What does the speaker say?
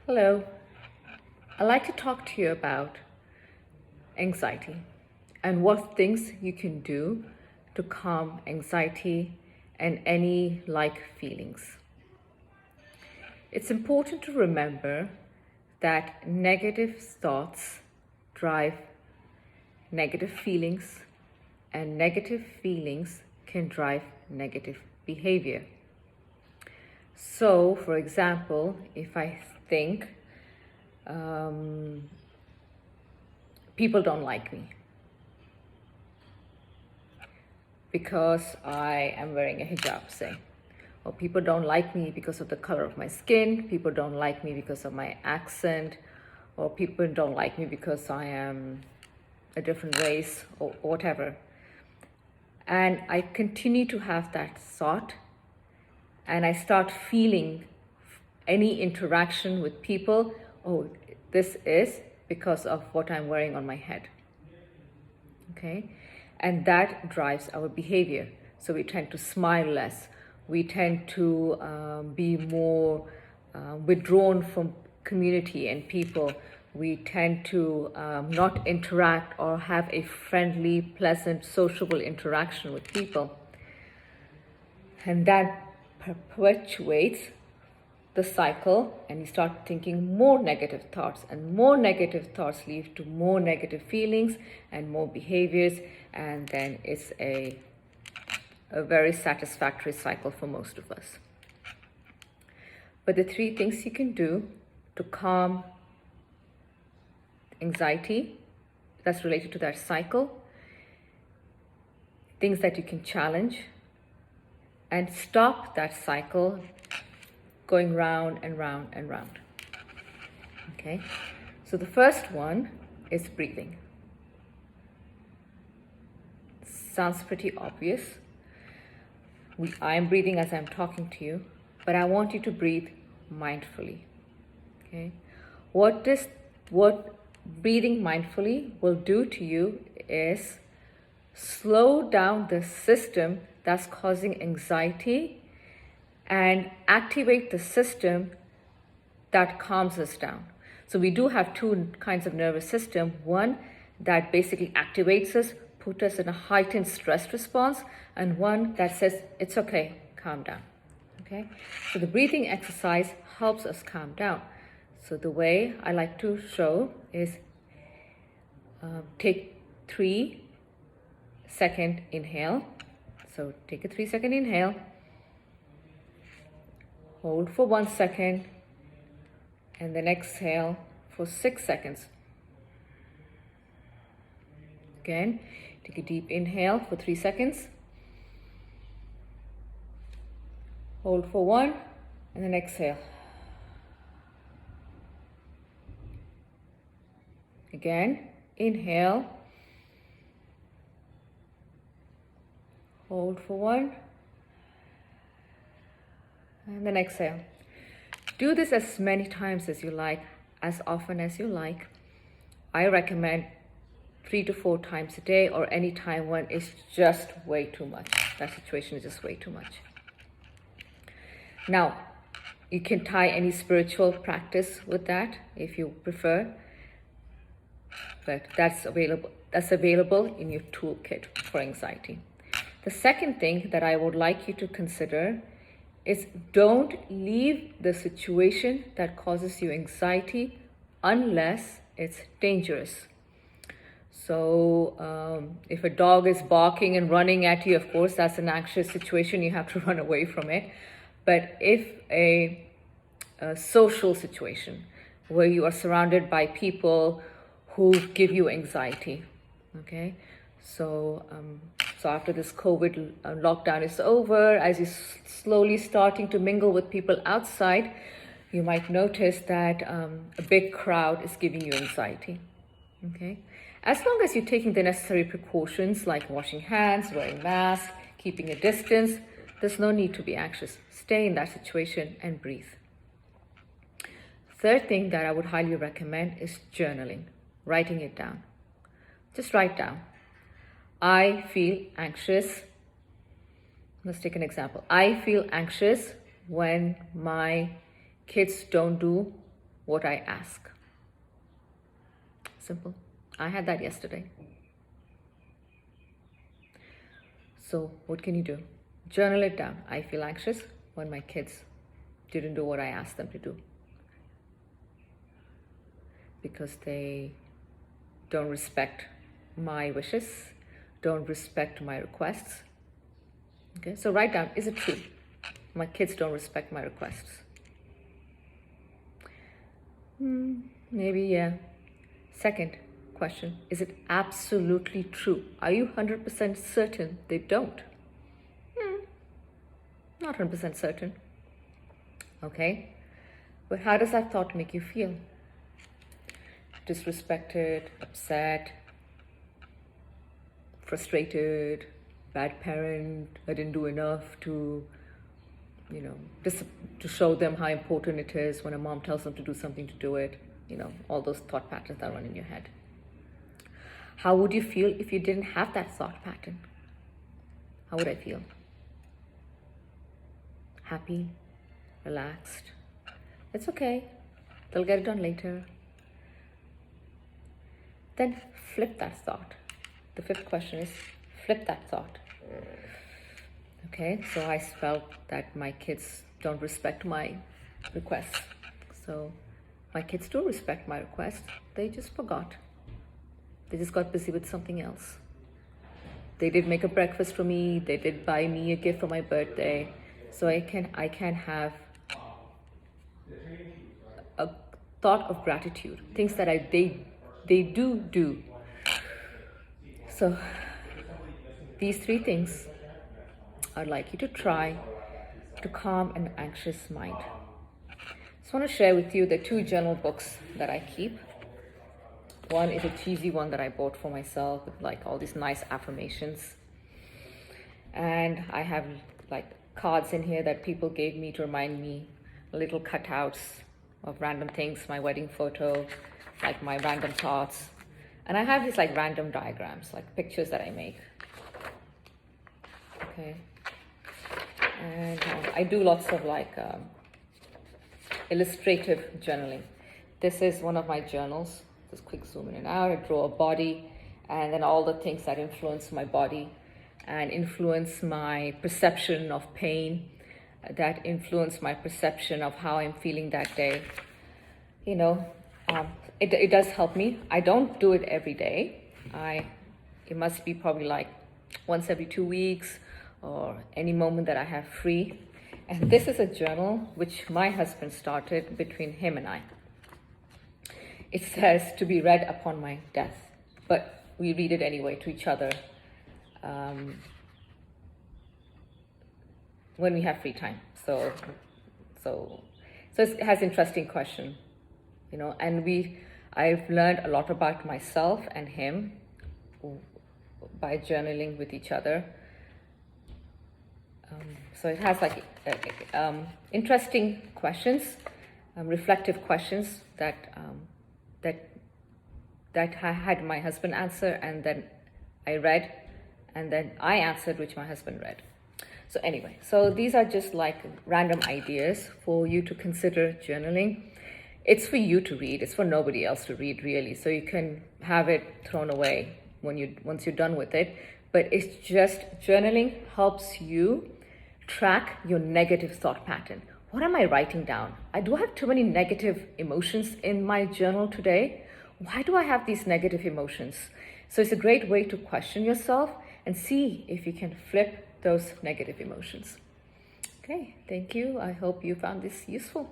Hello, I'd like to talk to you about anxiety and what things you can do to calm anxiety and any like feelings. It's important to remember that negative thoughts drive negative feelings, and negative feelings can drive negative behavior. So, for example, if I think people don't like me because I am wearing a hijab, say. Or people don't like me because of the color of my skin, people don't like me because of my accent, or people don't like me because I am a different race or whatever. And I continue to have that thought, and I start feeling any interaction with people, oh, this is because of what I'm wearing on my head. Okay? And that drives our behavior. So we tend to smile less. We tend to be more withdrawn from community and people. We tend to not interact or have a friendly, pleasant, sociable interaction with people. And that perpetuates the cycle, and you start thinking more negative thoughts, and more negative thoughts lead to more negative feelings and more behaviors, and then it's a very satisfactory cycle for most of us. But the three things you can do to calm anxiety that's related to that cycle, things that you can challenge and stop that cycle going round and round and round. Okay, so the first one is breathing. Sounds pretty obvious. I'm breathing as I'm talking to you, but I want you to breathe mindfully. Okay, what breathing mindfully will do to you is slow down the system that's causing anxiety and activate the system that calms us down. So we do have two kinds of nervous system. One that basically activates us, puts us in a heightened stress response, and one that says, it's okay, calm down. Okay? So the breathing exercise helps us calm down. So the way I like to show is take 3-second inhale. So take a 3-second inhale. Hold for 1 second, and then exhale for 6 seconds. Again, take a deep inhale for 3 seconds. Hold for 1, and then exhale. Again, inhale. Hold for 1, and then exhale. Do this as many times as you like, as often as you like. I recommend 3 to 4 times a day, or any time when it's just way too much. That situation is just way too much. Now, you can tie any spiritual practice with that if you prefer, but that's available in your toolkit for anxiety. The second thing that I would like you to consider is don't leave the situation that causes you anxiety unless it's dangerous. So if a dog is barking and running at you, of course, that's an anxious situation. You have to run away from it. But if a social situation where you are surrounded by people who give you anxiety, okay? So after this COVID lockdown is over, as you're slowly starting to mingle with people outside, you might notice that a big crowd is giving you anxiety, okay? As long as you're taking the necessary precautions like washing hands, wearing masks, keeping a distance, there's no need to be anxious. Stay in that situation and breathe. Third thing that I would highly recommend is journaling, writing it down. Just write down. I feel anxious. Let's take an example. I feel anxious when my kids don't do what I ask. Simple. I had that yesterday. So what can you do? Journal it down. I feel anxious when my kids didn't do what I asked them to do, because they don't respect my wishes, don't respect my requests. Okay, so write down, is it true? My kids don't respect my requests. Maybe, yeah. Second question, is it absolutely true? Are you 100% certain they don't? Not 100% certain. Okay, but how does that thought make you feel? Disrespected, upset, frustrated, bad parent, I didn't do enough to, to show them how important it is when a mom tells them to do something to do it. All those thought patterns that run in your head. How would you feel if you didn't have that thought pattern? How would I feel? Happy, relaxed. It's okay. They'll get it done later. Then flip that thought. The fifth question is flip that thought. Okay, so I felt that my kids don't respect my requests. So my kids do respect my requests. They just forgot. They just got busy with something else. They did make a breakfast for me. They did buy me a gift for my birthday. So I can have a thought of gratitude. Things that they do. So these three things I'd like you to try to calm an anxious mind. Just want to share with you the 2 journal books that I keep. One is a cheesy one that I bought for myself with like all these nice affirmations. And I have like cards in here that people gave me to remind me, little cutouts of random things, my wedding photo, like my random thoughts. And I have these like random diagrams, like pictures that I make. Okay. And I do lots of like illustrative journaling. This is one of my journals. Just quick zoom in and out. I draw a body and then all the things that influence my body and influence my perception of pain, that influence my perception of how I'm feeling that day. It does help me. I don't do it every day. It must be probably like once every 2 weeks or any moment that I have free. And this is a journal which my husband started between him and I. It says to be read upon my death, but we read it anyway to each other when we have free time. So it has interesting question, and I've learned a lot about myself and him by journaling with each other. So it has like interesting questions, reflective questions that I had my husband answer, and then I read, and then I answered, which my husband read. So anyway, so these are just like random ideas for you to consider journaling. It's for you to read. It's for nobody else to read, really. So you can have it thrown away once you're done with it. But it's just journaling helps you track your negative thought pattern. What am I writing down? Do I have too many negative emotions in my journal today? Why do I have these negative emotions? So it's a great way to question yourself and see if you can flip those negative emotions. Okay, thank you. I hope you found this useful.